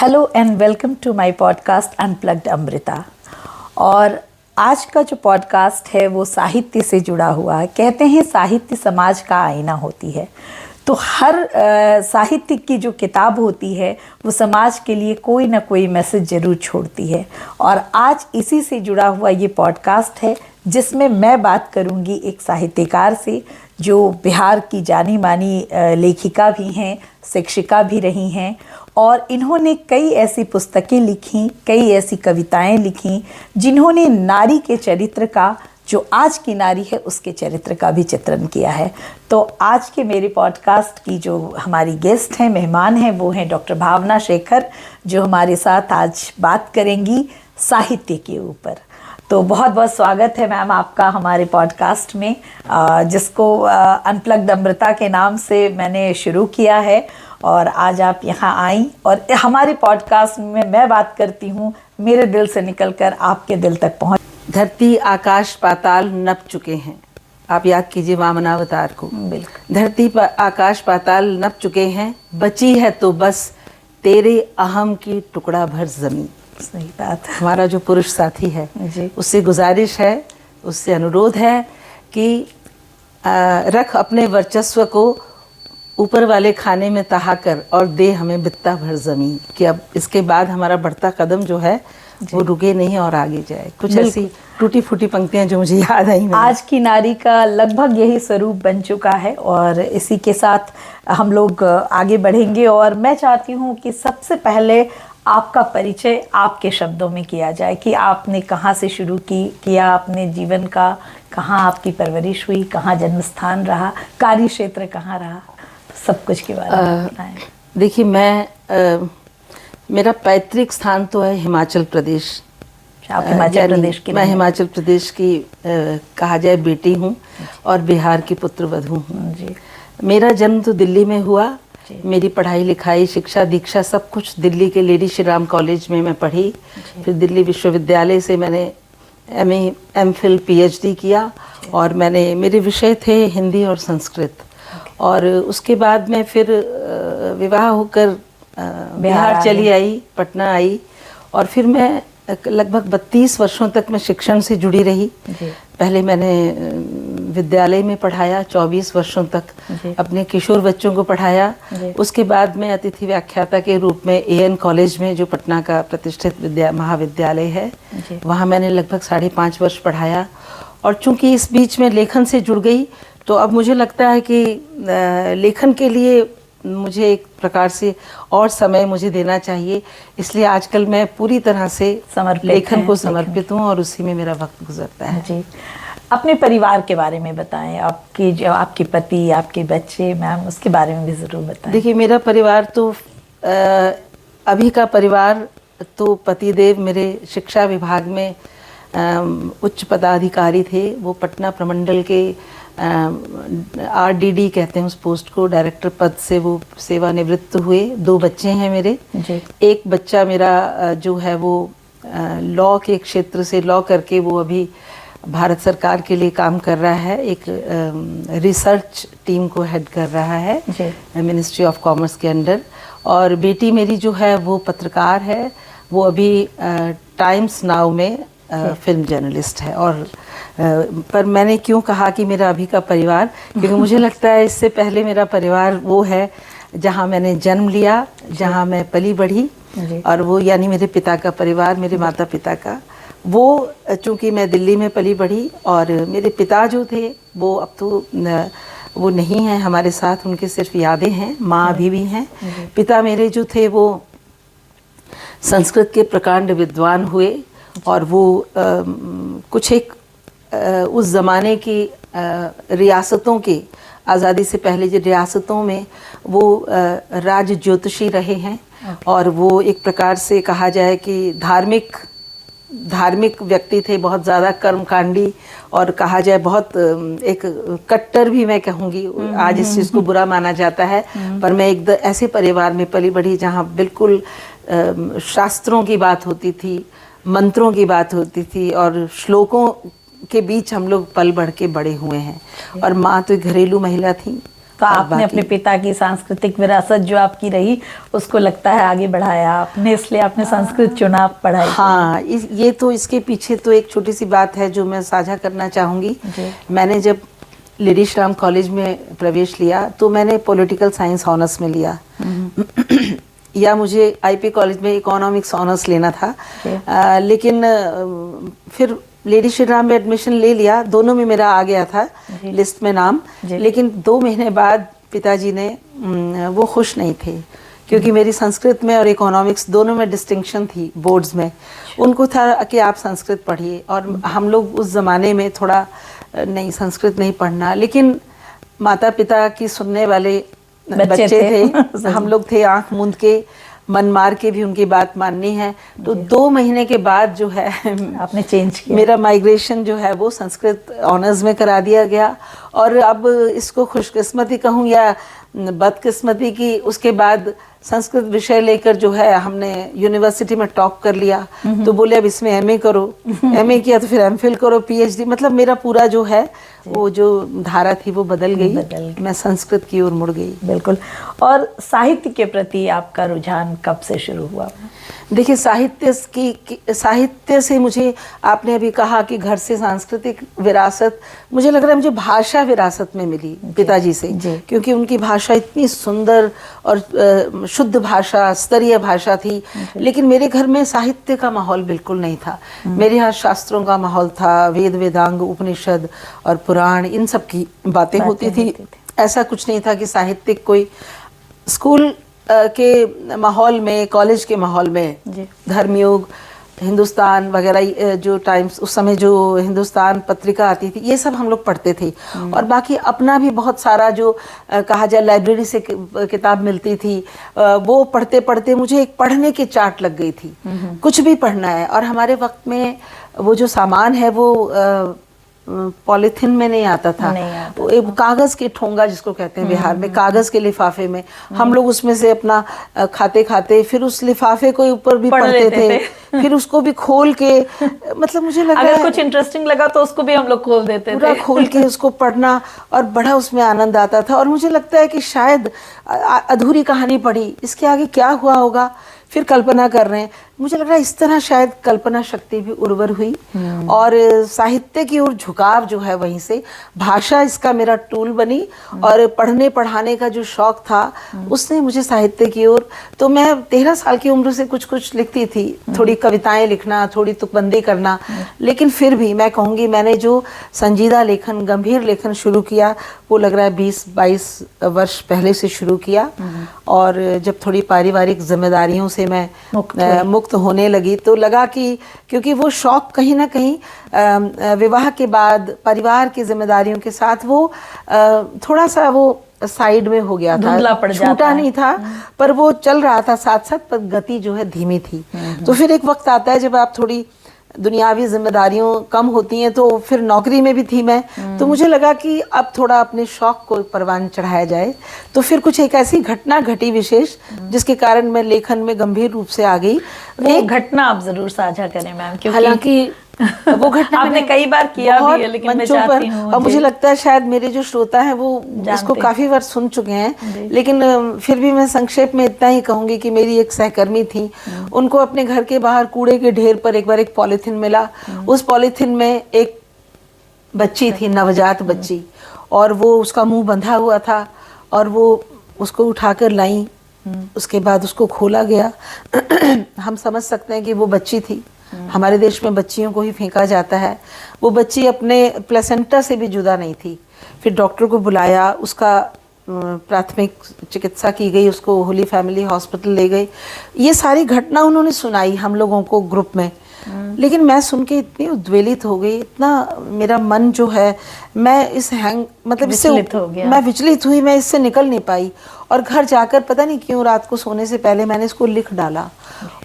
Hello and welcome to my podcast unplugged Amrita. और आज का जो पॉडकास्ट है वो साहित्य से जुड़ा हुआ है। कहते हैं साहित्य समाज का आईना होती है, तो हर साहित्य की जो किताब होती है वो समाज के लिए कोई ना कोई मैसेज ज़रूर छोड़ती है। और आज इसी से जुड़ा हुआ ये पॉडकास्ट है जिसमें मैं बात करूंगी एक साहित्यकार से जो बिहार की जानी मानी लेखिका भी हैं, शिक्षिका भी रही हैं, और इन्होंने कई ऐसी पुस्तकें लिखी, कई ऐसी कविताएं लिखी जिन्होंने नारी के चरित्र का, जो आज की नारी है उसके चरित्र का भी चित्रण किया है। तो आज के मेरे पॉडकास्ट की जो हमारी गेस्ट हैं, मेहमान हैं, वो हैं डॉक्टर भावना शेखर, जो हमारे साथ आज बात करेंगी साहित्य के ऊपर। तो बहुत बहुत स्वागत है मैम आपका हमारे पॉडकास्ट में, जिसको अनप्लग्ड अमृता के नाम से मैंने शुरू किया है। और आज आप यहाँ आई और हमारे पॉडकास्ट में मैं बात करती हूँ मेरे दिल से निकलकर आपके दिल तक पहुँच। धरती आकाश पाताल नप चुके हैं, आप याद कीजिए वामनावतार को। बिल्कुल। धरती आकाश पाताल नप चुके हैं, बची है तो बस तेरे अहम की टुकड़ा भर जमीन। सही बात है। हमारा जो पुरुष साथी है जी, उससे गुजारिश है, उससे अनुरोध है कि रख अपने वर्चस्व को ऊपर वाले खाने में तहा कर और दे हमें बित्ता भर ज़मीन, कि अब इसके बाद हमारा बढ़ता कदम जो है वो रुके नहीं और आगे जाए। कुछ ऐसी टूटी फूटी पंक्तियां जो मुझे याद आई। आज की नारी का लगभग यही स्वरूप बन चुका है और इसी के साथ हम लोग आगे बढ़ेंगे। और मैं चाहती हूँ कि सबसे पहले आपका परिचय आपके शब्दों में किया जाए कि आपने कहाँ से शुरू किया अपने जीवन का, कहाँ आपकी परवरिश हुई, कहाँ जन्म स्थान रहा, कार्य क्षेत्र कहाँ रहा, सब कुछ के बारे में बताएं। देखिए, मेरा पैतृक स्थान तो है हिमाचल प्रदेश। आप हिमाचल प्रदेश की? मैं हिमाचल प्रदेश की कहा जाए बेटी हूँ और बिहार की पुत्रवधू हूँ जी। मेरा जन्म तो दिल्ली में हुआ। मेरी पढ़ाई लिखाई, शिक्षा दीक्षा सब कुछ दिल्ली के लेडी श्री राम कॉलेज में मैं पढ़ी। फिर दिल्ली विश्वविद्यालय से मैंने MA MPhil PhD किया और मेरे विषय थे हिंदी और संस्कृत। और उसके बाद मैं फिर विवाह होकर बिहार चली आई, पटना आई। और फिर मैं लगभग 32 वर्षों तक मैं शिक्षण से जुड़ी रही। पहले मैंने विद्यालय में पढ़ाया 24 वर्षों तक, अपने किशोर बच्चों को पढ़ाया। उसके बाद मैं अतिथि व्याख्याता के रूप में AN कॉलेज में, जो पटना का प्रतिष्ठित महाविद्यालय है, वहाँ मैंने लगभग 5.5 वर्ष पढ़ाया। और चूंकि इस बीच में लेखन से जुड़ गई, तो अब मुझे लगता है कि लेखन के लिए मुझे एक प्रकार से और समय मुझे देना चाहिए। इसलिए आजकल मैं पूरी तरह से लेखन को समर्पित हूँ और उसी में मेरा वक्त गुजरता है जी। अपने परिवार के बारे में बताएं, आपके पति, आपके बच्चे, मैम उसके बारे में भी ज़रूर बताएं। देखिए, मेरा परिवार तो अभी का परिवार तो पतिदेव मेरे शिक्षा विभाग में उच्च पदाधिकारी थे। वो पटना प्रमंडल के RDD कहते हैं उस पोस्ट को, डायरेक्टर पद से वो सेवानिवृत्त हुए। 2 बच्चे हैं मेरे जी। एक बच्चा मेरा जो है वो लॉ के क्षेत्र से लॉ करके वो अभी भारत सरकार के लिए काम कर रहा है, एक रिसर्च टीम को हेड कर रहा है मिनिस्ट्री ऑफ कॉमर्स के अंडर। और बेटी मेरी जो है वो पत्रकार है, वो अभी टाइम्स नाउ में फिल्म जर्नलिस्ट है। और पर मैंने क्यों कहा कि मेरा अभी का परिवार, क्योंकि मुझे लगता है इससे पहले मेरा परिवार वो है जहाँ मैंने जन्म लिया, जहाँ मैं पली बढ़ी, और वो यानी मेरे पिता का परिवार, मेरे माता पिता का। वो चूँकि मैं दिल्ली में पली बढ़ी और मेरे पिता जो थे वो अब तो वो नहीं हैं हमारे साथ, उनके सिर्फ यादें हैं, माँ अभी भी हैं। पिता मेरे जो थे वो संस्कृत के प्रकांड विद्वान हुए और वो कुछ एक उस ज़माने की रियासतों की आज़ादी से पहले जो रियासतों में वो राज ज्योतिषी रहे हैं। और वो एक प्रकार से कहा जाए कि धार्मिक व्यक्ति थे, बहुत ज़्यादा कर्मकांडी, और कहा जाए बहुत एक कट्टर भी मैं कहूँगी। आज इस चीज़ को बुरा माना जाता है, पर मैं एक ऐसे परिवार में पली बढ़ी जहाँ बिल्कुल शास्त्रों की बात होती थी, मंत्रों की बात होती थी और श्लोकों के बीच हम लोग पल बढ़ के बड़े हुए हैं। और माँ तो एक घरेलू महिला थी तो आपने अपने पिता की सांस्कृतिक विरासत जो आपकी रही उसको लगता है आगे बढ़ाया आपने, इसलिए आपने संस्कृत चुना पढ़ाई। हाँ, ये तो इसके पीछे तो एक छोटी सी बात है जो मैं साझा करना चाहूँगी। मैंने जब लेडी श्राम कॉलेज में प्रवेश लिया तो मैंने पॉलिटिकल साइंस ऑनर्स में लिया या मुझे आईपी कॉलेज में इकोनॉमिक्स ऑनर्स लेना था, लेकिन फिर लेडी श्री राम में एडमिशन ले लिया, दोनों में मेरा आ गया था लिस्ट में नाम। लेकिन 2 महीने बाद पिताजी ने वो खुश नहीं थे क्योंकि मेरी संस्कृत में और इकोनॉमिक्स दोनों में डिस्टिंक्शन थी बोर्ड्स में। उनको था कि आप संस्कृत पढ़िए, और हम लोग उस ज़माने में थोड़ा नहीं, संस्कृत नहीं पढ़ना। लेकिन माता पिता की सुनने वाले बच्चे थे हम लोग थे, आंख मूंद के मन मार के भी उनकी बात माननी है। तो 2 महीने के बाद जो है आपने चेंज किया, मेरा माइग्रेशन जो है वो संस्कृत ऑनर्स में करा दिया गया। और अब इसको खुशकिस्मती कहूँ या बदकिस्मती की, उसके बाद संस्कृत विषय लेकर जो है हमने यूनिवर्सिटी में टॉप कर लिया। तो बोले अब इसमें एमए करो, एमए किया तो फिर एमफिल करो, पीएचडी, मतलब मेरा पूरा जो है वो जो धारा थी वो बदल गई। मैं संस्कृत की ओर मुड़ गई। बिल्कुल। और साहित्य के प्रति आपका रुझान कब से शुरू हुआ? देखिए, साहित्य से मुझे, आपने अभी कहा कि घर से सांस्कृतिक विरासत, मुझे लग रहा है मुझे भाषा विरासत में मिली पिताजी से, क्योंकि उनकी भाषा इतनी सुंदर और शुद्ध भाषा, स्तरीय भाषा थी। लेकिन मेरे घर में साहित्य का माहौल बिल्कुल नहीं था। मेरे यहाँ शास्त्रों का माहौल था, वेद वेदांग उपनिषद और पुराण, इन सब की बातें होती थी। ऐसा कुछ नहीं था कि साहित्यिक कोई स्कूल के माहौल में, कॉलेज के माहौल में धर्मयुग, हिंदुस्तान वगैरह, जो टाइम्स उस समय जो हिंदुस्तान पत्रिका आती थी, ये सब हम लोग पढ़ते थे। और बाकी अपना भी बहुत सारा जो कहा जाए लाइब्रेरी से किताब मिलती थी, वो पढ़ते पढ़ते मुझे एक पढ़ने की चाट लग गई थी। कुछ भी पढ़ना है। और हमारे वक्त में वो जो सामान है वो पॉलिथीन में नहीं आता था, वो एक कागज के ठोंगा जिसको कहते हैं बिहार में, कागज के लिफाफे में हम लोग उसमें से अपना खाते खाते फिर उस लिफाफे को ऊपर भी पढ़ते थे, फिर उसको भी खोल के, मतलब मुझे लगा अगर कुछ इंटरेस्टिंग लगा तो उसको भी हम लोग खोल देते थे, पूरा खोल के उसको पढ़ना, और बड़ा उसमें आनंद आता था। और मुझे लगता है कि शायद अधूरी कहानी पढ़ी, इसके आगे क्या हुआ होगा, फिर कल्पना कर रहे हैं। मुझे लग रहा है इस तरह शायद कल्पना शक्ति भी उर्वर हुई, और साहित्य की ओर झुकाव जो है वहीं से, भाषा इसका मेरा टूल बनी, और पढ़ने पढ़ाने का जो शौक था उसने मुझे साहित्य की ओर। तो मैं 13 साल की उम्र से कुछ कुछ लिखती थी, थोड़ी कविताएं लिखना, थोड़ी तुकबंदी करना। लेकिन फिर भी मैं कहूँगी मैंने जो संजीदा लेखन, गंभीर लेखन शुरू किया वो लग रहा है 20-22 वर्ष पहले से शुरू किया। और जब थोड़ी पारिवारिक जिम्मेदारियों से मैं मुक्त होने लगी तो लगा कि, क्योंकि वो शौक कहीं ना कहीं विवाह के बाद परिवार की जिम्मेदारियों के साथ वो थोड़ा सा वो साइड में हो गया था, छूटा नहीं था, पर वो चल रहा था साथ साथ, पर गति जो है धीमी थी। तो फिर एक वक्त आता है जब आप थोड़ी दुनियावी जिम्मेदारियों कम होती हैं, तो फिर नौकरी में भी थी मैं, तो मुझे लगा कि अब थोड़ा अपने शौक को परवान चढ़ाया जाए। तो फिर कुछ एक ऐसी घटना घटी विशेष जिसके कारण मैं लेखन में गंभीर रूप से आ गई। एक घटना आप जरूर साझा करें मैम, क्योंकि हालांकि वो घटना आपने कई बार किया भी है, लेकिन मैं चाहती हूँ, और मुझे लगता है शायद मेरे जो श्रोता हैं वो इसको काफी बार सुन चुके हैं, लेकिन फिर भी मैं संक्षेप में इतना ही कहूंगी कि मेरी एक सहकर्मी थी, उनको अपने घर के बाहर कूड़े के ढेर पर एक बार एक पॉलिथीन मिला। उस पॉलिथीन में एक बच्ची थी, नवजात बच्ची, और वो उसका मुंह बंधा हुआ था, और वो उसको उठाकर लाई। उसके बाद उसको खोला गया। हम समझ सकते हैं कि वो बच्ची थी, हमारे देश में बच्चियों को ही फेंका जाता है। वो बच्ची अपने प्लेसेंटा से भी जुदा नहीं थी। फिर डॉक्टर को बुलाया, उसका प्राथमिक चिकित्सा की गई, उसको होली फैमिली हॉस्पिटल ले गए। ये सारी घटना उन्होंने सुनाई हम लोगों को ग्रुप में, लेकिन मैं सुन के इतनी उद्वेलित हो गई, इतना मेरा मन जो है, मैं इस मतलब इससे मैं विचलित हुई, मैं इससे निकल नहीं पाई। और घर जाकर पता नहीं क्यों रात को सोने से पहले मैंने इसको लिख डाला,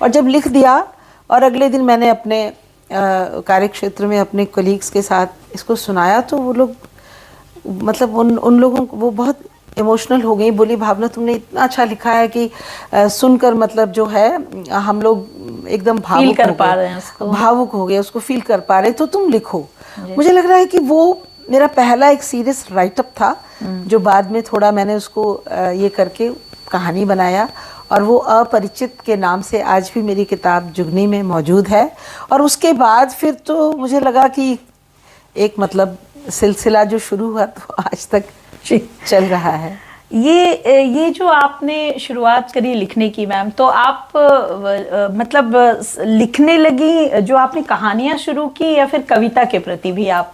और जब लिख दिया और अगले दिन मैंने अपने कार्य क्षेत्र में अपने कलीग्स के साथ इसको सुनाया, तो वो लोग, मतलब उन लोगों को, वो बहुत इमोशनल हो गई। बोली, भावना तुमने इतना अच्छा लिखा है कि सुनकर मतलब जो है हम लोग एकदम भावुक हो गए, उसको फील कर पा रहे, तो तुम लिखो। मुझे लग रहा है कि वो मेरा पहला एक सीरियस राइटअप था, जो बाद में थोड़ा मैंने उसको ये करके कहानी बनाया, और वो अपरिचित के नाम से आज भी मेरी किताब जुगनी में मौजूद है। और उसके बाद फिर तो मुझे लगा कि एक मतलब सिलसिला जो शुरू हुआ तो आज तक चल रहा है। ये जो आपने शुरुआत करी लिखने की मैम, तो आप मतलब लिखने लगी, जो आपने कहानियां शुरू की, या फिर कविता के प्रति भी आप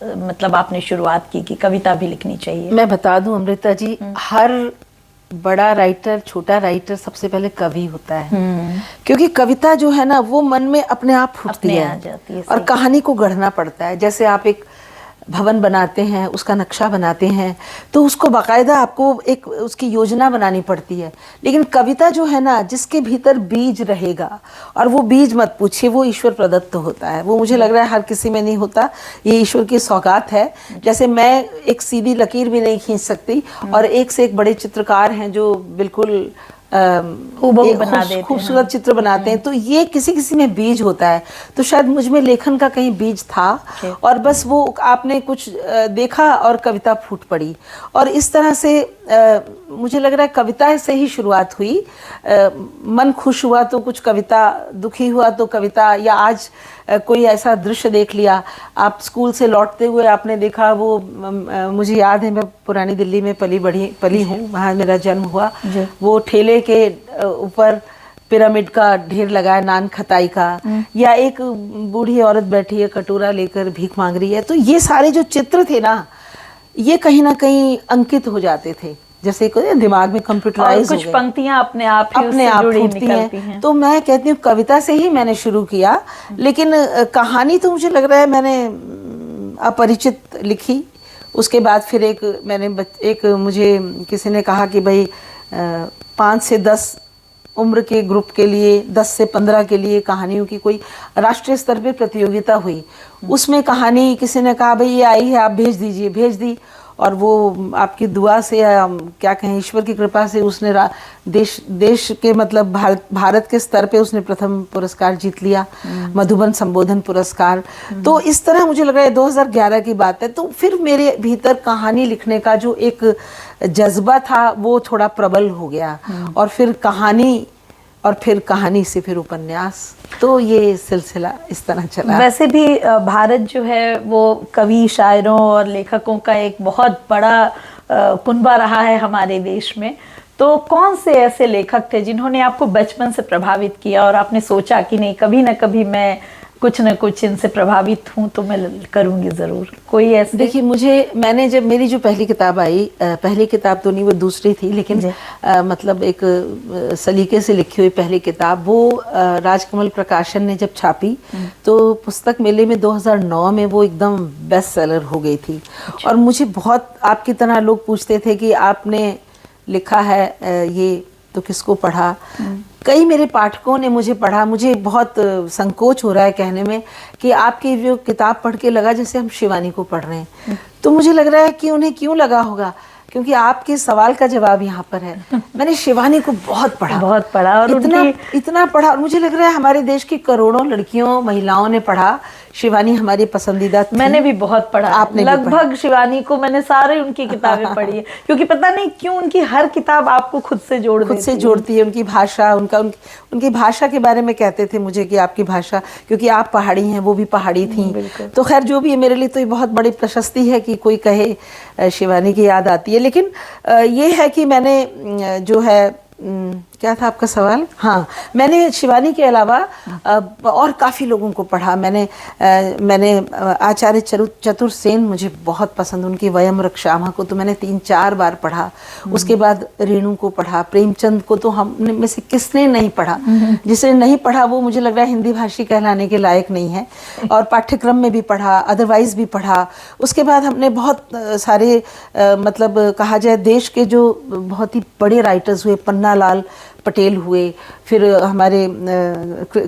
मतलब आपने शुरुआत की कि कविता भी लिखनी चाहिए? मैं बता दूं अमृता जी, हर बड़ा राइटर, छोटा राइटर सबसे पहले कवि होता है, क्योंकि कविता जो है ना वो मन में अपने आप फूटती है और कहानी को गढ़ना पड़ता है। जैसे आप एक भवन बनाते हैं, उसका नक्शा बनाते हैं, तो उसको बाकायदा आपको एक उसकी योजना बनानी पड़ती है। लेकिन कविता जो है ना, जिसके भीतर बीज रहेगा, और वो बीज मत पूछिए, वो ईश्वर प्रदत्त होता है। वो मुझे लग रहा है हर किसी में नहीं होता, ये ईश्वर की सौगात है। जैसे मैं एक सीधी लकीर भी नहीं खींच सकती, और एक से एक बड़े चित्रकार हैं जो बिल्कुल खूबसूरत चित्र बनाते हैं, तो ये किसी किसी में बीज होता है। तो शायद मुझ में लेखन का कहीं बीज था, और बस वो आपने कुछ देखा और कविता फूट पड़ी। और इस तरह से मुझे लग रहा है कविता से ही शुरुआत हुई। मन खुश हुआ तो कुछ कविता, दुखी हुआ तो कविता, या आज कोई ऐसा दृश्य देख लिया, आप स्कूल से लौटते हुए आपने देखा, वो मुझे याद है, मैं पुरानी दिल्ली में पली हूँ, वहाँ मेरा जन्म हुआ। वो ठेले के ऊपर पिरामिड का ढेर लगा है, नान खताई का, या एक बूढ़ी औरत बैठी है कटोरा लेकर भीख मांग रही है। तो ये सारे जो चित्र थे ना, ये कहीं ना कहीं अंकित हो जाते थे, जैसे दिमाग में कंप्यूटराइज हो गए। कुछ पंक्तियां अपने आप फूटती हैं। तो मैं कहती हूँ कविता से ही मैंने शुरू किया, लेकिन कहानी तो मुझे लग रहा है मैंने अपरिचित लिखी। उसके बाद फिर एक मुझे किसी ने कहा कि भाई 5 से 10 उम्र के ग्रुप के लिए, 10 से 15 के लिए कहानियों की कोई राष्ट्रीय स्तर पे प्रतियोगिता हुई। उसमें कहानी किसी ने कहा भाई ये आई है, आप भेज दीजिए, भेज दी। और वो आपकी दुआ से, क्या कहें, ईश्वर की कृपा से उसने देश के मतलब भारत के स्तर पे उसने प्रथम पुरस्कार जीत लिया, मधुबन संबोधन पुरस्कार। तो इस तरह मुझे लग रहा है 2011 की बात है। तो फिर मेरे भीतर कहानी लिखने का जो एक जज्बा था वो थोड़ा प्रबल हो गया, और फिर कहानी, और फिर कहानी से फिर उपन्यास, तो ये सिलसिला इस तरह चला। वैसे भी भारत जो है वो कवि, शायरों और लेखकों का एक बहुत बड़ा कुनबा रहा है हमारे देश में। तो कौन से ऐसे लेखक थे जिन्होंने आपको बचपन से प्रभावित किया, और आपने सोचा कि नहीं, कभी ना कभी मैं कुछ न कुछ इनसे प्रभावित हूँ तो मैं करूँगी ज़रूर? कोई ऐसे? देखिए, मैंने जब मेरी जो पहली किताब आई, पहली किताब तो नहीं, वो दूसरी थी, लेकिन मतलब एक सलीके से लिखी हुई पहली किताब, वो राजकमल प्रकाशन ने जब छापी, तो पुस्तक मेले में 2009 में वो एकदम बेस्ट सेलर हो गई थी। और मुझे बहुत आपकी तरह लोग पूछते थे कि आपने लिखा है ये तो किसको पढ़ा। कई मेरे पाठकों ने मुझे पढ़ा। मुझे बहुत संकोच हो रहा है कहने में कि आपकी जो किताब पढ़ के लगा जैसे हम शिवानी को पढ़ रहे हैं। तो मुझे लग रहा है कि उन्हें क्यों लगा होगा, क्योंकि आपके सवाल का जवाब यहाँ पर है। मैंने शिवानी को बहुत पढ़ा और इतना पढ़ा, और मुझे लग रहा है हमारे देश की करोड़ों लड़कियों, महिलाओं ने पढ़ा। शिवानी हमारी पसंदीदा थी। मैंने भी बहुत पढ़ा, आपने लगभग शिवानी को मैंने सारे उनकी किताबें पढ़ी है, क्योंकि पता नहीं क्यों उनकी हर किताब आपको खुद से जोड़ती है। उनकी भाषा, उनकी भाषा के बारे में कहते थे मुझे कि आपकी भाषा, क्योंकि आप पहाड़ी हैं, वो भी पहाड़ी थी। तो खैर जो भी है, मेरे लिए तो ये बहुत बड़ी प्रशस्ति है कि कोई कहे शिवानी की याद आती है। लेकिन ये है कि मैंने जो है, क्या था आपका सवाल? हाँ, मैंने शिवानी के अलावा और काफ़ी लोगों को पढ़ा। मैंने आचार्य चतुर सेन मुझे बहुत पसंद, उनकी वयम रक्षामा को तो मैंने 3-4 बार पढ़ा। उसके बाद रेणु को पढ़ा, प्रेमचंद को तो हम में से किसने नहीं पढ़ा। जिसने नहीं पढ़ा वो मुझे लग रहा है हिंदी भाषी कहलाने के लायक नहीं है। और पाठ्यक्रम में भी पढ़ा, अदरवाइज भी पढ़ा। उसके बाद हमने बहुत सारे मतलब कहा जाए देश के जो बहुत ही बड़े राइटर्स हुए, पन्नालाल पटेल हुए, फिर हमारे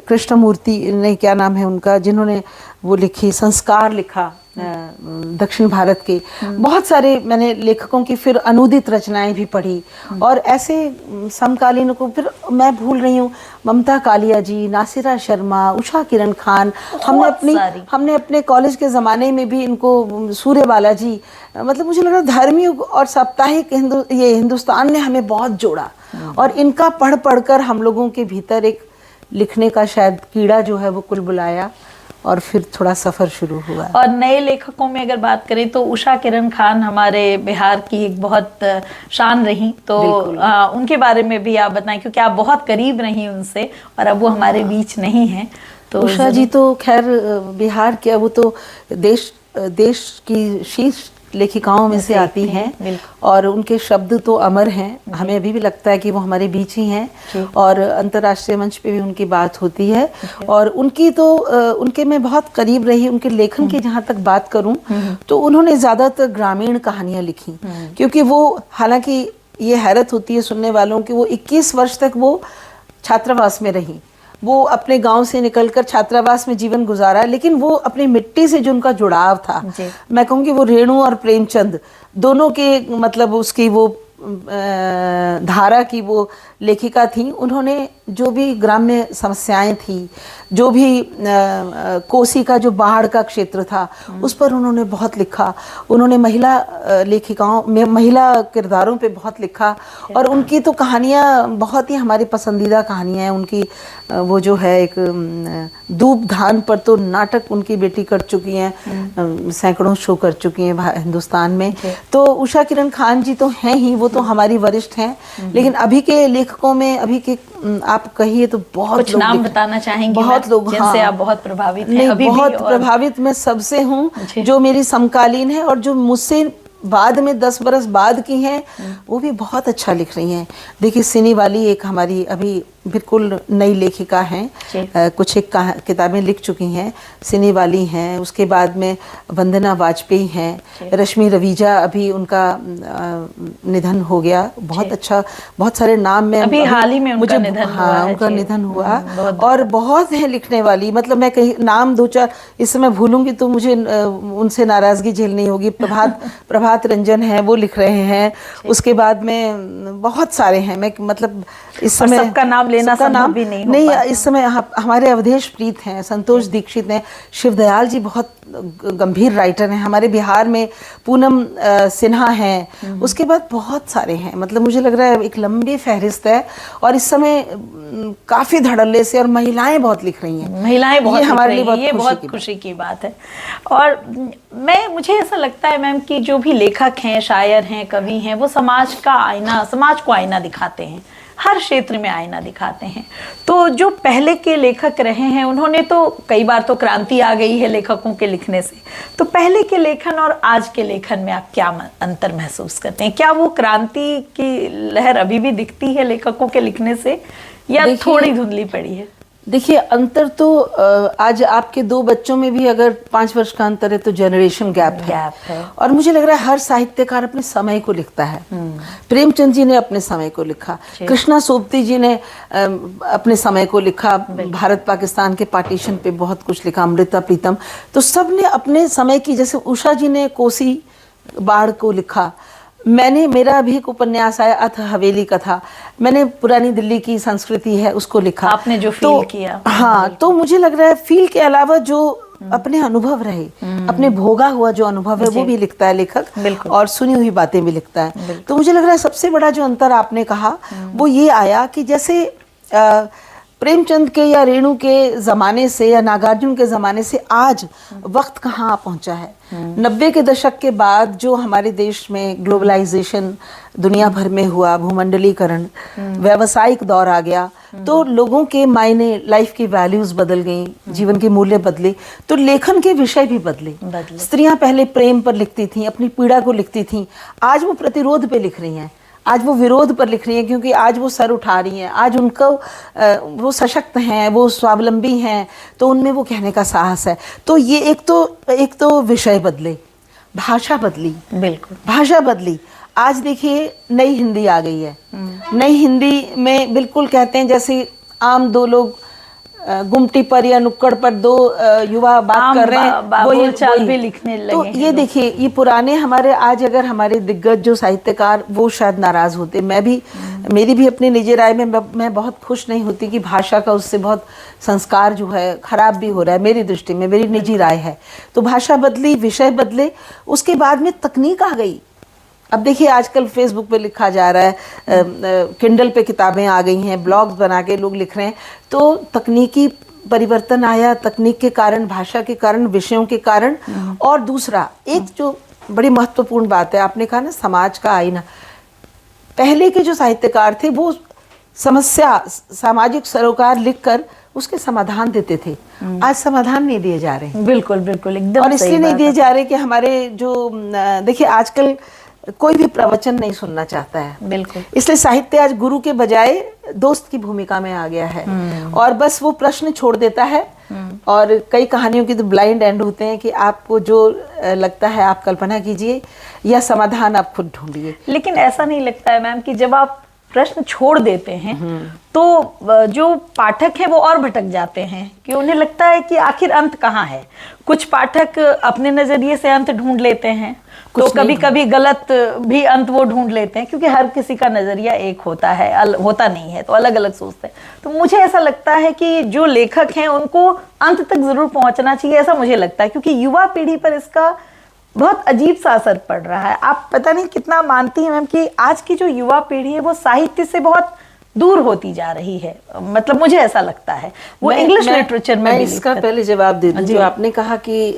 कृष्णमूर्ति ने, क्या नाम है उनका, जिन्होंने वो लिखी, संस्कार लिखा दक्षिण भारत के। बहुत सारे मैंने लेखकों की फिर अनुदित रचनाएं भी पढ़ी, और ऐसे समकालीन को फिर मैं भूल रही हूँ, ममता कालिया जी, नासिरा शर्मा, उषा किरण खान। हमने अपने कॉलेज के ज़माने में भी इनको, सूर्यबाला जी, मतलब मुझे लग रहा धर्मयुग और साप्ताहिक हिंदुस्तान ने हमें बहुत जोड़ा, और इनका पढ़ पढ़कर हम लोगों के भीतर एक लिखने का शायद कीड़ा जो है वो कुलबुलाया, और फिर थोड़ा सफ़र शुरू हुआ। और नए लेखकों में अगर बात करें तो उषा किरण खान हमारे बिहार की एक बहुत शान रही, तो उनके बारे में भी आप बताएं, क्योंकि आप बहुत करीब रही उनसे और अब वो हमारे बीच नहीं हैं। तो उषा जी तो खैर बिहार के, वो तो देश की शीर्ष लेखिकाओं में से आती हैं, और उनके शब्द तो अमर हैं। हमें अभी भी लगता है कि वो हमारे बीच ही हैं, और अंतर्राष्ट्रीय मंच पे भी उनकी बात होती है। और उनकी तो उनके मैं बहुत करीब रही। उनके लेखन की जहाँ तक बात करूँ तो उन्होंने ज़्यादातर ग्रामीण कहानियाँ लिखी, क्योंकि वो, हालांकि ये हैरत होती है सुनने वालों की, वो 21 वर्ष तक वो छात्रावास में रही। वो अपने गांव से निकलकर छात्रावास में जीवन गुजारा, लेकिन वो अपनी मिट्टी से जो उनका जुड़ाव था, मैं कहूँगी वो रेणु और प्रेमचंद दोनों के, मतलब उसकी वो धारा की वो लेखिका थी। उन्होंने जो भी ग्राम्य समस्याएं थी, जो भी कोसी का जो बाढ़ का क्षेत्र था, उस पर उन्होंने बहुत लिखा। उन्होंने महिला लेखिकाओं में, महिला किरदारों पे बहुत लिखा, और उनकी तो कहानियाँ बहुत ही हमारी पसंदीदा कहानियाँ हैं। उनकी वो जो है एक दूब धान पर तो नाटक उनकी बेटी कर चुकी हैं, सैकड़ों शो कर चुकी हैं हिंदुस्तान में। तो उषा किरण खान जी तो हैं ही, वो तो हमारी वरिष्ठ हैं, लेकिन अभी के लेखकों में, अभी के आप कहिए तो बहुत कुछ लोग नाम बताना चाहेंगे? बहुत लोग, जिनसे आप बहुत प्रभावित हैं? नहीं, अभी बहुत भी प्रभावित मैं सबसे हूँ जो मेरी समकालीन है, और जो मुझसे बाद में 10 बरस बाद की हैं, वो भी बहुत अच्छा लिख रही हैं। देखिए, सिनी वाली एक हमारी अभी बिल्कुल नई लेखिका हैं, कुछ एक किताबें लिख चुकी हैं, सिनी वाली हैं। उसके बाद में वंदना वाजपेयी हैं, रश्मि रवीजा, अभी उनका निधन हो गया। बहुत अच्छा, बहुत सारे नाम में अभी हाल ही में उनका निधन हुआ। हाँ, उनका निधन हुआ। और बहुत है लिखने वाली, मतलब मैं कहीं नाम 2-4 इस समय भूलूंगी तो मुझे उनसे नाराजगी झेलनी होगी। प्रभात रंजन है, वो लिख रहे हैं। उसके बाद में बहुत सारे हैं, मैं मतलब इस समय सबका नाम लेना संभव भी नहीं हो पाता। इस समय हमारे अवधेश प्रीत हैं, संतोष दीक्षित हैं, शिवदयाल जी बहुत गंभीर राइटर हैं। हमारे बिहार में पूनम सिन्हा हैं। उसके बाद बहुत सारे हैं, मतलब मुझे लग रहा है एक लंबी फहरिस्त है। और इस समय काफ़ी धड़ल्ले से, और महिलाएं बहुत लिख रही हैं। महिलाएं बहुत, हमारे लिए ये बहुत खुशी की बात है। और मुझे ऐसा लगता है मैम कि जो भी लेखक हैं, शायर हैं, कवि हैं, वो समाज का आईना, समाज को आईना दिखाते हैं, हर क्षेत्र में आईना दिखाते हैं। तो जो पहले के लेखक रहे हैं, उन्होंने तो कई बार तो क्रांति आ गई है लेखकों के लिखने से। तो पहले के लेखन और आज के लेखन में आप क्या अंतर महसूस करते हैं? क्या वो क्रांति की लहर अभी भी दिखती है लेखकों के लिखने से, या थोड़ी धुंधली पड़ी है? देखिए, अंतर तो आज आपके 2 बच्चों में भी अगर 5 वर्ष का अंतर है तो जनरेशन गैप है। और मुझे लग रहा है हर साहित्यकार अपने समय को लिखता है। प्रेमचंद जी ने अपने समय को लिखा, कृष्णा सोबती जी ने अपने समय को लिखा, भारत पाकिस्तान के पार्टीशन पे बहुत कुछ लिखा, अमृता प्रीतम, तो सब ने अपने समय की, जैसे उषा जी ने कोसी बाढ़ को लिखा, मेरा अभी एक उपन्यास आया अथ हवेली कथा, मैंने पुरानी दिल्ली की संस्कृति है उसको लिखा। आपने जो फील किया। हाँ, तो मुझे लग रहा है फील के अलावा जो अपने अनुभव रहे, अपने भोगा हुआ जो अनुभव है वो भी लिखता है लेखक, और सुनी हुई बातें भी लिखता है। तो मुझे लग रहा है सबसे बड़ा जो अंतर आपने कहा वो ये आया कि जैसे प्रेमचंद के या रेणु के ज़माने से या नागार्जुन के ज़माने से आज वक्त कहाँ पहुँचा है। 90 के दशक के बाद जो हमारे देश में ग्लोबलाइजेशन दुनिया भर में हुआ, भूमंडलीकरण, व्यावसायिक दौर आ गया, तो लोगों के मायने, लाइफ की वैल्यूज़ बदल गई, जीवन के मूल्य बदले, तो लेखन के विषय भी बदले। स्त्रियां पहले प्रेम पर लिखती थीं, अपनी पीड़ा को लिखती थीं, आज वो प्रतिरोध पे लिख रही हैं, आज वो विरोध पर लिख रही हैं, क्योंकि आज वो सर उठा रही हैं, आज उनको वो सशक्त हैं, वो स्वावलंबी हैं, तो उनमें वो कहने का साहस है। तो ये एक तो विषय बदले, भाषा बदली, बिल्कुल भाषा बदली। आज देखिए नई हिंदी आ गई है। नई हिंदी में बिल्कुल कहते हैं जैसे आम 2 लोग गुमटी पर या नुक्कड़ पर दो युवा बात कर रहे हैं, वो बोलचाल भी लिखने लगे तो ये देखिए, ये पुराने हमारे, आज अगर हमारे दिग्गज जो साहित्यकार वो शायद नाराज होते, मैं भी, मेरी भी अपनी निजी राय में मैं बहुत खुश नहीं होती कि भाषा का उससे बहुत संस्कार जो है खराब भी हो रहा है, मेरी दृष्टि में, मेरी निजी राय है। तो भाषा बदली, विषय बदले, उसके बाद में तकनीक आ गई। अब देखिए आजकल फेसबुक पे लिखा जा रहा है, किंडल पे किताबें आ गई हैं, ब्लॉग्स बना के लोग लिख रहे हैं, तो तकनीकी परिवर्तन आया, तकनीक के कारण, भाषा के कारण, विषयों के कारण। और दूसरा एक जो बड़ी महत्वपूर्ण बात है, आपने कहा ना समाज का आईना, पहले के जो साहित्यकार थे वो समस्या, सामाजिक सरोकार लिखकर उसके समाधान देते थे। आज समाधान नहीं दिए जा रहे। बिल्कुल बिल्कुल, एकदम। और इसलिए नहीं दिए जा रहे कि हमारे जो, देखिए आजकल कोई भी प्रवचन नहीं सुनना चाहता है। बिल्कुल। इसलिए साहित्य आज गुरु के बजाय दोस्त की भूमिका में आ गया है, और बस वो प्रश्न छोड़ देता है। और कई कहानियों की तो ब्लाइंड एंड होते हैं कि आपको जो लगता है आप कल्पना कीजिए, या समाधान आप खुद ढूंढिए। लेकिन ऐसा नहीं लगता है मैम कि जब आप प्रश्न छोड़ देते हैं तो जो पाठक है वो और भटक जाते हैं, कि उन्हें लगता है कि आखिर अंत कहाँ है। कुछ पाठक अपने नजरिए से अंत ढूंढ लेते हैं, तो कभी कभी गलत भी अंत वो ढूंढ लेते हैं, क्योंकि हर किसी का नजरिया एक होता है, होता नहीं है, तो अलग अलग सोचते हैं। तो मुझे ऐसा लगता है कि जो लेखक हैं उनको अंत तक जरूर पहुंचना चाहिए, ऐसा मुझे लगता है, क्योंकि युवा पीढ़ी पर इसका बहुत अजीब सा असर पड़ रहा है। आप पता नहीं कितना मानती हैं मैम कि आज की जो युवा पीढ़ी है वो साहित्य से बहुत दूर होती जा रही है, मतलब मुझे ऐसा लगता है। वो इंग्लिश लिटरेचर में भी इसका पहले जवाब दे दूं। जो आपने कहा कि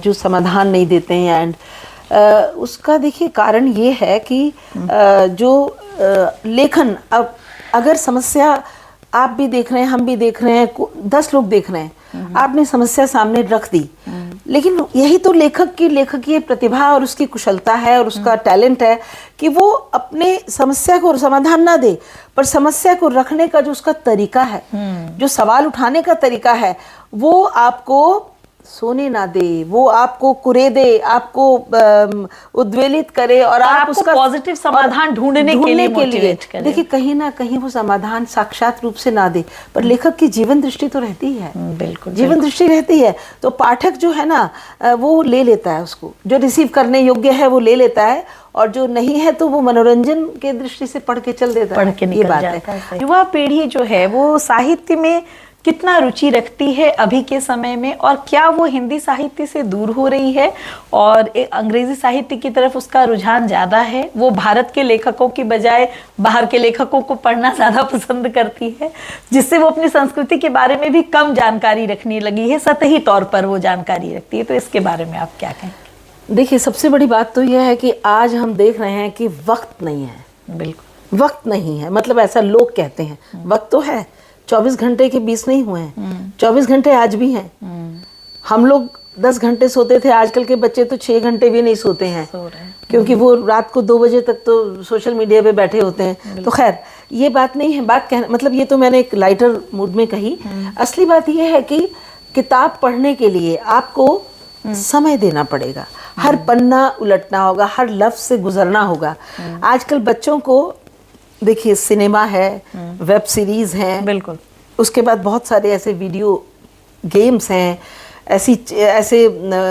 जो समाधान नहीं देते हैं, एंड उसका देखिए कारण ये है कि जो लेखन, अब अगर समस्या आप भी देख रहे हैं, हम भी देख रहे हैं, 10 लोग देख रहे हैं, आपने समस्या सामने रख दी, लेकिन यही तो लेखकीय प्रतिभा और उसकी कुशलता है और उसका टैलेंट है कि वो अपने समस्या को समाधान ना दे, पर समस्या को रखने का जो उसका तरीका है, जो सवाल उठाने का तरीका है, वो आपको सोने ना दे, वो आपको कुरेदे, आपको उद्वेलित करे, और आप उसका पॉजिटिव समाधान ढूंढने के लिए मोटिवेट करे। देखिए कहीं ना कहीं वो समाधान साक्षात रूप से ना दे, पर लेखक की जीवन दृष्टि तो रहती है। बिल्कुल, जीवन दृष्टि रहती है, तो पाठक जो है ना वो ले लेता है, उसको जो रिसीव करने योग्य है वो ले लेता है, और जो नहीं है तो वो मनोरंजन के दृष्टि से पढ़ के चल देता है। पढ़ के निकल जाता है। युवा पीढ़ी जो है वो साहित्य में कितना रुचि रखती है अभी के समय में, और क्या वो हिंदी साहित्य से दूर हो रही है और अंग्रेजी साहित्य की तरफ उसका रुझान ज़्यादा है? वो भारत के लेखकों की बजाय बाहर के लेखकों को पढ़ना ज़्यादा पसंद करती है, जिससे वो अपनी संस्कृति के बारे में भी कम जानकारी रखने लगी है, सतही तौर पर वो जानकारी रखती है। तो इसके बारे में आप क्या कहें? देखिए सबसे बड़ी बात तो यह है कि आज हम देख रहे हैं कि वक्त नहीं है। बिल्कुल वक्त नहीं है, मतलब ऐसा लोग कहते हैं, वक्त तो है, 24 घंटे के 20 नहीं हुए हैं, 24 घंटे आज भी हैं। हम लोग 10 घंटे सोते थे, आजकल के बच्चे तो 6 घंटे भी नहीं सोते हैं, क्योंकि वो रात को 2 बजे तक तो सोशल मीडिया पे बैठे होते हैं। तो खैर ये बात नहीं है, बात कहना मतलब ये तो मैंने एक लाइटर मूड में कही। असली बात ये है कि किताब पढ़ने के लिए आपको समय देना पड़ेगा, हर पन्ना उलटना होगा, हर लफ्ज से गुजरना होगा। आजकल बच्चों को देखिए सिनेमा है, वेब सीरीज हैं, बिल्कुल, उसके बाद बहुत सारे ऐसे वीडियो गेम्स हैं, ऐसे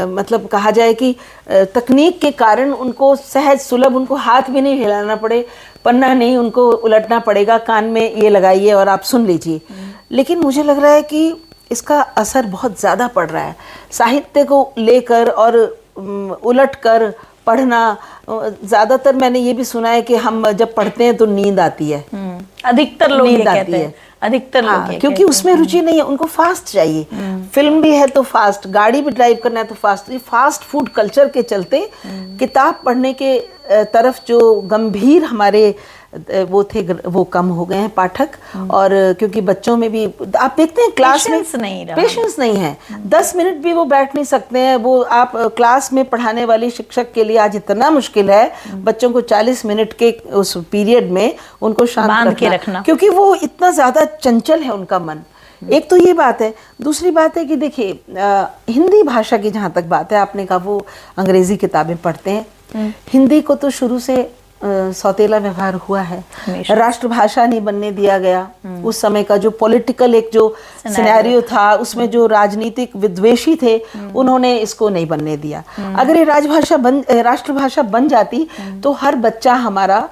मतलब कहा जाए कि तकनीक के कारण उनको सहज सुलभ, उनको हाथ भी नहीं हिलाना पड़े, पन्ना नहीं उनको उलटना पड़ेगा, कान में ये लगाइए और आप सुन लीजिए। लेकिन मुझे लग रहा है कि इसका असर बहुत ज़्यादा पड़ रहा है साहित्य को लेकर, और उलट कर पढ़ना। ज़्यादातर मैंने ये भी सुना है कि हम जब पढ़ते हैं तो नींद आती है, अधिकतर लोग ये कहते हैं, अधिकतर लोग क्योंकि उसमें रुचि नहीं है, उनको फास्ट चाहिए। फिल्म भी है तो फास्ट, गाड़ी भी ड्राइव करना है तो फास्ट। ये फास्ट फूड कल्चर के चलते किताब पढ़ने के तरफ जो गंभीर हमारे वो थे, वो कम हो गए हैं पाठक। और क्योंकि बच्चों में भी आप देखते हैं क्लास में पेशेंस नहीं है, 10 मिनट भी वो बैठ नहीं सकते हैं। वो आप क्लास में पढ़ाने वाली शिक्षक के लिए आज इतना मुश्किल है बच्चों को 40 मिनट के उस पीरियड में उनको शांत के रखना, क्योंकि वो इतना ज्यादा चंचल है उनका मन। एक तो ये बात है। दूसरी बात है कि देखिए हिंदी भाषा की जहाँ तक बात है, आपने कहा वो अंग्रेजी किताबें पढ़ते हैं, हिंदी को तो शुरू से सौतेला व्यवहार हुआ है, हमेशा। राष्ट्रभाषा नहीं बनने दिया गया। उस समय का जो पॉलिटिकल एक जो सिनेरियो था, उसमें जो राजनीतिक विद्वेषी थे, उन्होंने इसको नहीं बनने दिया। अगर ये राष्ट्रभाषा बन जाती तो हर बच्चा हमारा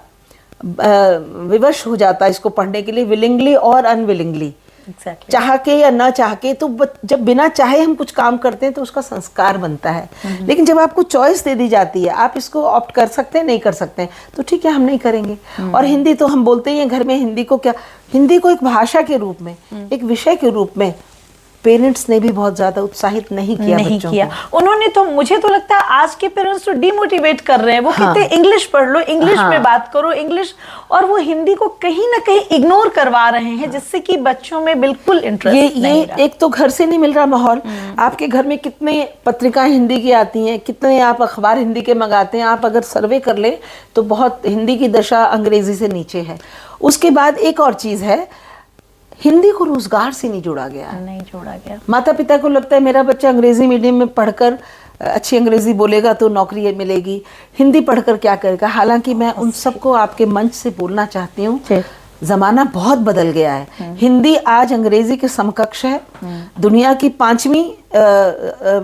विवश हो जाता इसको पढ़ने के लिए, विलिंगली और अनविलिंगली। Exactly. चाह के या ना चाह के, तो जब बिना चाहे हम कुछ काम करते हैं तो उसका संस्कार बनता है। लेकिन जब आपको चॉइस दे दी जाती है, आप इसको ऑप्ट कर सकते हैं, नहीं कर सकते हैं, तो ठीक है, हम नहीं करेंगे। और हिंदी तो हम बोलते ही हैं घर में, हिंदी को क्या, हिंदी को एक भाषा के रूप में, एक विषय के रूप में पेरेंट्स ने भी बहुत ज्यादा उत्साहित नहीं किया बच्चों को। उन्होंने तो, मुझे तो लगता है आज के पेरेंट्स तो डिमोटिवेट कर रहे हैं। वो कहते हैं इंग्लिश पढ़ लो, इंग्लिश में बात करो, इंग्लिश, और वो हिंदी को कहीं ना कहीं इग्नोर करवा रहे हैं, जिससे कि बच्चों में बिल्कुल इंटरेस्ट नहीं रहा। एक तो घर से नहीं मिल रहा माहौल। आपके घर में कितने पत्रिकाएं हिंदी की आती हैं, कितने आप अखबार हिंदी के मंगाते हैं। आप अगर सर्वे कर ले तो बहुत हिंदी की दशा अंग्रेजी से नीचे है। उसके बाद एक और चीज है, हिंदी को रोजगार से नहीं जोड़ा गया। माता पिता को लगता है मेरा बच्चा अंग्रेजी मीडियम में पढ़कर अच्छी अंग्रेजी बोलेगा तो नौकरी मिलेगी, हिंदी पढ़कर क्या करेगा। हालांकि मैं उन सबको आपके मंच से बोलना चाहती हूँ, जमाना बहुत बदल गया है। हिंदी आज अंग्रेजी के समकक्ष है। दुनिया की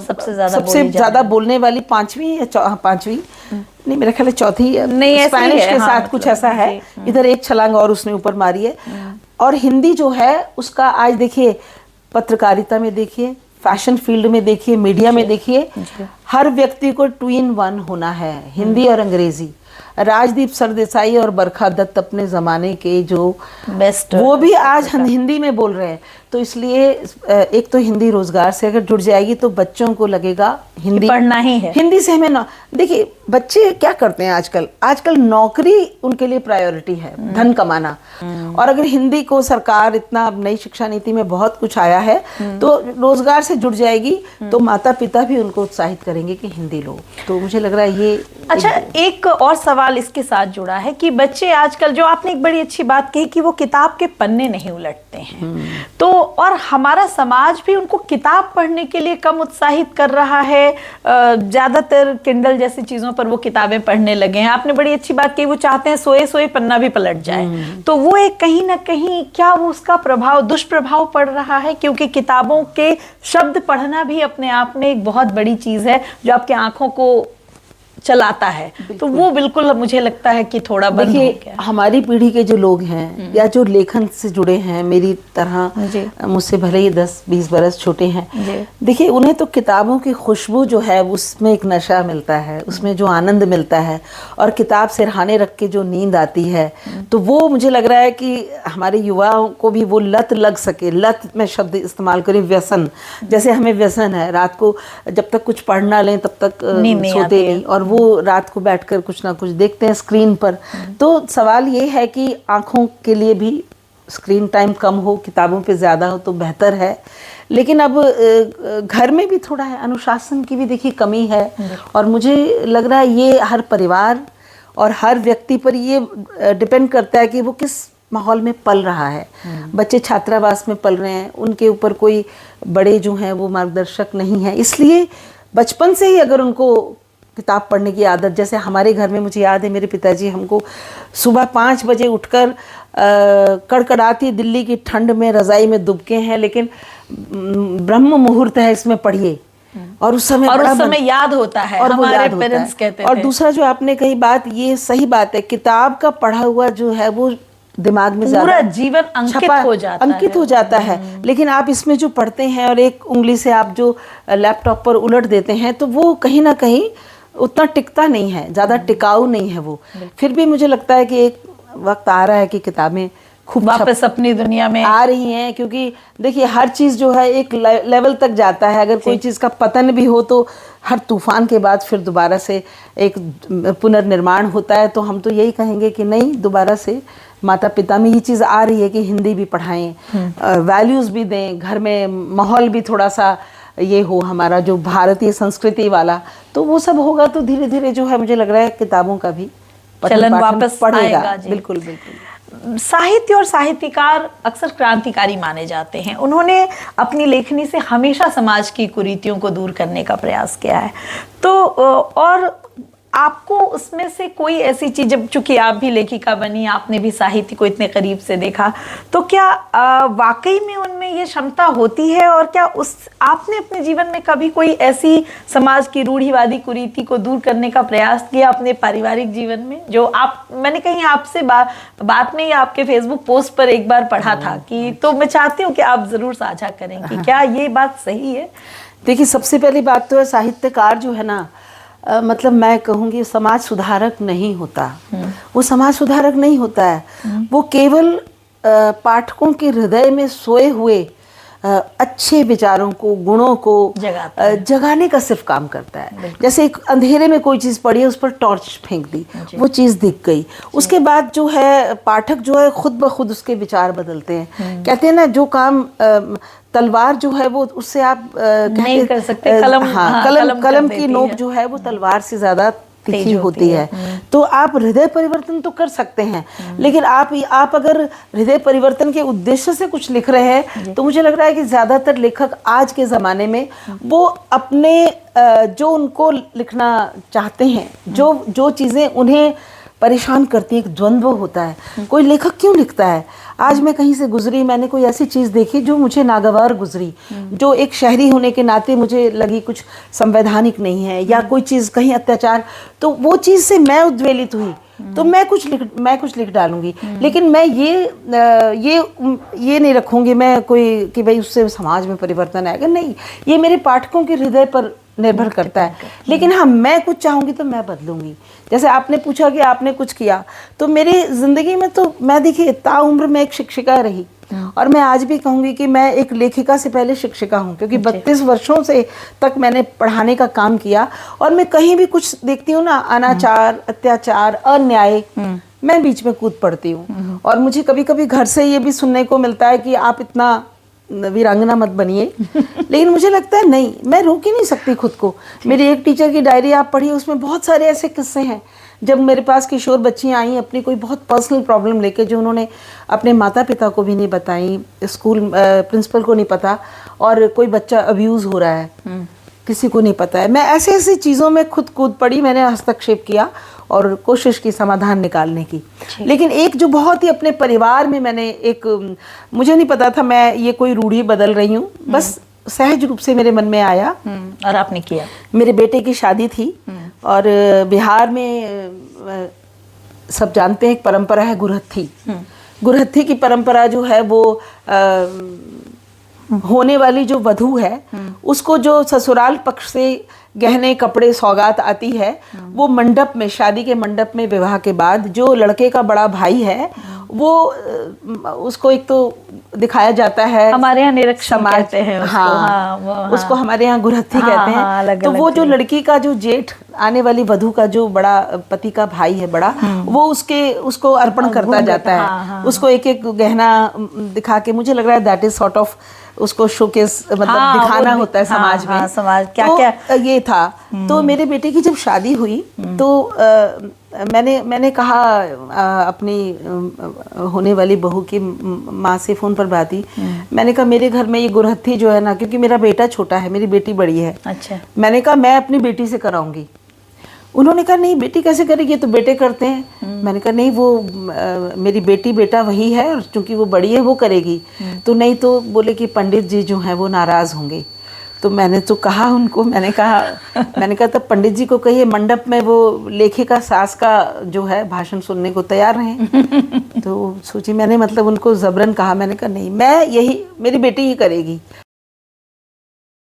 सबसे ज्यादा बोलने वाली पांचवी नहीं, मेरा ख्याल है चौथी, स्पेनिश के साथ कुछ ऐसा है। इधर एक छलांग और उसने ऊपर मारी है। और हिंदी जो है उसका आज देखिए, पत्रकारिता में देखिए, फैशन फील्ड में देखिए, मीडिया में देखिए, हर व्यक्ति को 2 in 1 होना है, हिंदी और अंग्रेजी। राजदीप सरदेसाई और बरखा दत्त अपने जमाने के जो बेस्ट, वो भी आज हिंदी में बोल रहे हैं। तो इसलिए एक तो हिंदी रोजगार से अगर जुड़ जाएगी तो बच्चों को लगेगा हिंदी पढ़ना ही है। हिंदी से हमें ना, देखिए बच्चे क्या करते हैं आजकल नौकरी उनके लिए प्रायोरिटी है, धन कमाना। और अगर हिंदी को सरकार इतना, नई शिक्षा नीति में बहुत कुछ आया है, तो रोजगार से जुड़ जाएगी, तो माता पिता भी उनको उत्साहित करेंगे कि हिंदी लो। तो मुझे लग रहा है ये अच्छा। एक और सवाल इसके साथ जुड़ा है कि बच्चे आजकल, जो आपने एक बड़ी अच्छी बात कही कि वो किताब के पन्ने नहीं उलटते हैं, तो और हमारा समाज भी उनको किताब पढ़ने के लिए कम उत्साहित कर रहा है। ज्यादातर किंडल जैसी चीजों पर वो किताबें पढ़ने लगे हैं। आपने बड़ी अच्छी बात कही, वो चाहते हैं सोए सोए पन्ना भी पलट जाए। तो वो एक कहीं ना कहीं, क्या वो उसका प्रभाव, दुष्प्रभाव पड़ रहा है? क्योंकि किताबों के शब्द पढ़ना भी अपने आप में एक बहुत बड़ी चीज है जो आपकी आंखों को चलाता है। तो वो बिल्कुल मुझे लगता है कि थोड़ा बंद हो गया। हमारी पीढ़ी के जो लोग हैं या जो लेखन से जुड़े हैं, मेरी तरह, मुझसे भले ही 10-20 बरस छोटे हैं, देखिए उन्हें तो किताबों की खुशबू जो है उसमें एक नशा मिलता है, उसमें जो आनंद मिलता है, और किताब सिरहाने रख के जो नींद आती है, तो वो मुझे लग रहा है कि हमारे युवाओं को भी वो लत लग सके। लत में शब्द इस्तेमाल करें, व्यसन, जैसे हमें व्यसन है, रात को जब तक कुछ पढ़ ना लें तब तक सोते नहीं, और वो रात को बैठकर कुछ ना कुछ देखते हैं स्क्रीन पर। तो सवाल ये है कि आंखों के लिए भी स्क्रीन टाइम कम हो, किताबों पे ज़्यादा हो तो बेहतर है। लेकिन अब घर में भी थोड़ा है, अनुशासन की भी देखिए कमी है। और मुझे लग रहा है ये हर परिवार और हर व्यक्ति पर ये डिपेंड करता है कि वो किस माहौल में पल रहा है। बच्चे छात्रावास में पल रहे हैं, उनके ऊपर कोई बड़े जो हैं वो मार्गदर्शक नहीं है, इसलिए बचपन से ही अगर उनको किताब पढ़ने की आदत, जैसे हमारे घर में मुझे याद है मेरे पिताजी हमको सुबह 5 बजे उठकर कड़कड़ाती दिल्ली की ठंड में रज़ाई में दुबके हैं, लेकिन ब्रह्म मुहूर्त है इसमें पढ़िए। और उस समय याद होता है, और हमारे पेरेंट्स कहते थे। और दूसरा जो आपने कही बात, ये सही बात है, किताब का पढ़ा हुआ जो है वो दिमाग में पूरा जीवन अंकित हो जाता है। लेकिन आप इसमें जो पढ़ते हैं और एक उंगली से आप जो लैपटॉप पर उलट देते हैं, तो वो कहीं ना कहीं उतना टिकता नहीं है, ज़्यादा टिकाऊ नहीं है वो। फिर भी मुझे लगता है कि एक वक्त आ रहा है कि किताबें खूब वापस अपनी दुनिया में आ रही हैं, क्योंकि देखिए हर चीज़ जो है एक लेवल तक जाता है। अगर कोई चीज़ का पतन भी हो तो हर तूफान के बाद फिर दोबारा से एक पुनर्निर्माण होता है। तो हम तो यही कहेंगे कि नहीं, दोबारा से माता पिता में ये चीज़ आ रही है कि हिंदी भी पढ़ाएं, वैल्यूज़ भी दें, घर में माहौल भी थोड़ा सा ये हो हमारा जो भारतीय संस्कृति वाला, तो वो सब होगा तो धीरे धीरे जो है मुझे लग रहा है किताबों का भी चलन वापस पड़ेगा। बिल्कुल बिल्कुल। साहित्य और साहित्यकार अक्सर क्रांतिकारी माने जाते हैं। उन्होंने अपनी लेखनी से हमेशा समाज की कुरीतियों को दूर करने का प्रयास किया है। तो और आपको उसमें से कोई ऐसी चीज, जब चूंकि आप भी लेखिका बनी, आपने भी साहित्य को इतने करीब से देखा, तो क्या वाकई में उनमें ये क्षमता होती है? और क्या आपने अपने जीवन में कभी कोई ऐसी समाज की रूढ़िवादी कुरीति को दूर करने का प्रयास किया अपने पारिवारिक जीवन में, जो मैंने कहीं आपसे बात में या आपके फेसबुक पोस्ट पर एक बार पढ़ा था कि, तो मैं चाहती हूँ कि आप जरूर साझा करें कि क्या ये बात सही है? देखिए, सबसे पहली बात तो है, साहित्यकार जो है ना, मतलब मैं कहूँगी समाज सुधारक नहीं होता। वो समाज सुधारक नहीं होता है, वो केवल पाठकों के हृदय में सोए हुए अच्छे विचारों को, गुणों को जगाने का सिर्फ काम करता है। जैसे एक अंधेरे में कोई चीज़ पड़ी है, उस पर टॉर्च फेंक दी, वो चीज़ दिख गई, उसके बाद जो है पाठक जो है खुद ब खुद उसके विचार बदलते हैं। कहते हैं ना, जो काम तलवार जो है वो उससे आप नहीं कर सकते, कलम की नोक जो है वो तलवार से ज़्यादा तीखी होती है। तो आप हृदय परिवर्तन तो कर सकते हैं, लेकिन आप अगर हृदय परिवर्तन के उद्देश्य से कुछ लिख रहे हैं, तो मुझे लग रहा है कि ज़्यादातर लेखक आज के ज़माने में वो अपने जो उनको लिखना चाहते हैं, जो चीज़ें उन्हें परेशान करती है, एक द्वंद्व होता है, कोई लेखक क्यों लिखता है। आज मैं कहीं से गुजरी, मैंने कोई ऐसी चीज़ देखी जो मुझे नागवार गुजरी, जो एक शहरी होने के नाते मुझे लगी कुछ संवैधानिक नहीं है, या कोई चीज़ कहीं अत्याचार, तो वो चीज़ से मैं उद्वेलित हुई, तो मैं कुछ लिख डालूंगी। लेकिन मैं ये नहीं रखूंगी मैं कोई कि भाई उससे समाज में परिवर्तन आएगा, नहीं, ये मेरे पाठकों के हृदय पर निर्भर करता है। लेकिन हाँ, मैं कुछ चाहूँगी तो मैं बदलूंगी। जैसे आपने पूछा कि आपने कुछ किया, तो मेरी ज़िंदगी में तो मैं, देखिए, ताउम्र मैं एक शिक्षिका रही, और मैं आज भी कहूँगी कि मैं एक लेखिका से पहले शिक्षिका हूँ, क्योंकि 32 वर्षों से तक मैंने पढ़ाने का काम किया। और मैं कहीं भी कुछ देखती हूँ ना, अनाचार, अत्याचार, अन्याय, मैं बीच में कूद पड़ती हूँ। और मुझे कभी कभी घर से ये भी सुनने को मिलता है कि आप इतना वीरांगना मत बनिए, लेकिन मुझे लगता है नहीं, मैं रोक ही नहीं सकती खुद को। मेरी एक टीचर की डायरी आप पढ़िए, उसमें बहुत सारे ऐसे किस्से हैं जब मेरे पास किशोर बच्चियाँ आई अपनी कोई बहुत पर्सनल प्रॉब्लम लेके, जो उन्होंने अपने माता पिता को भी नहीं बताई, स्कूल प्रिंसिपल को नहीं पता, और कोई बच्चा अब्यूज़ हो रहा है, किसी को नहीं पता है। मैं ऐसी चीज़ों में खुद कूद पड़ी, मैंने हस्तक्षेप किया और कोशिश की समाधान निकालने की। लेकिन एक जो बहुत ही अपने परिवार में मैंने मुझे नहीं पता था मैं ये कोई रूढ़ी बदल रही हूँ, बस सहज रूप से मेरे मन में आया और आपने किया। मेरे बेटे की शादी थी, और बिहार में सब जानते हैं एक परंपरा है गुरहत्थी। गुरहत्थी की परंपरा जो है वो होने वाली जो वधू है उसको जो ससुराल पक्ष से गहने कपड़े सौगात आती है, वो मंडप में, शादी के मंडप में विवाह के बाद जो लड़के का बड़ा भाई है वो उसको एक तो दिखाया जाता है, हमारे यहाँ निरीक्षण कहते हैं उसको। हाँ, उसको हमारे यहाँ गुरहत्थी कहते हैं। अलग तो अलग वो जो लड़की का जो जेठ, आने वाली वधू का जो बड़ा पति का भाई है बड़ा, वो उसको अर्पण करता जाता है। उसको एक एक गहना दिखा के, मुझे लग रहा है दैट इज सॉर्ट ऑफ उसको शोकेस, मतलब दिखाना होता है समाज में। समाज क्या तो क्या ये था। तो मेरे बेटे की जब शादी हुई तो मैंने कहा अपनी होने वाली बहू की माँ से फ़ोन पर बात ही, मैंने कहा मेरे घर में ये गुरहत्थी जो है ना, क्योंकि मेरा बेटा छोटा है, मेरी बेटी बड़ी है। अच्छा। मैंने कहा मैं अपनी बेटी से कराऊंगी। उन्होंने कहा नहीं, बेटी कैसे करेगी, ये तो बेटे करते हैं। मैंने कहा नहीं, वो मेरी बेटी बेटा वही है, और चूंकि वो बड़ी है वो करेगी। तो नहीं, तो बोले कि पंडित जी जो हैं वो नाराज़ होंगे। तो मैंने तो कहा उनको, मैंने कहा तब पंडित जी को कहिए मंडप में वो लेखिका सास का जो है भाषण सुनने को तैयार हैं। तो सोची मैंने, मतलब उनको जबरन कहा। मैंने कहा नहीं, मैं यही, मेरी बेटी ही करेगी।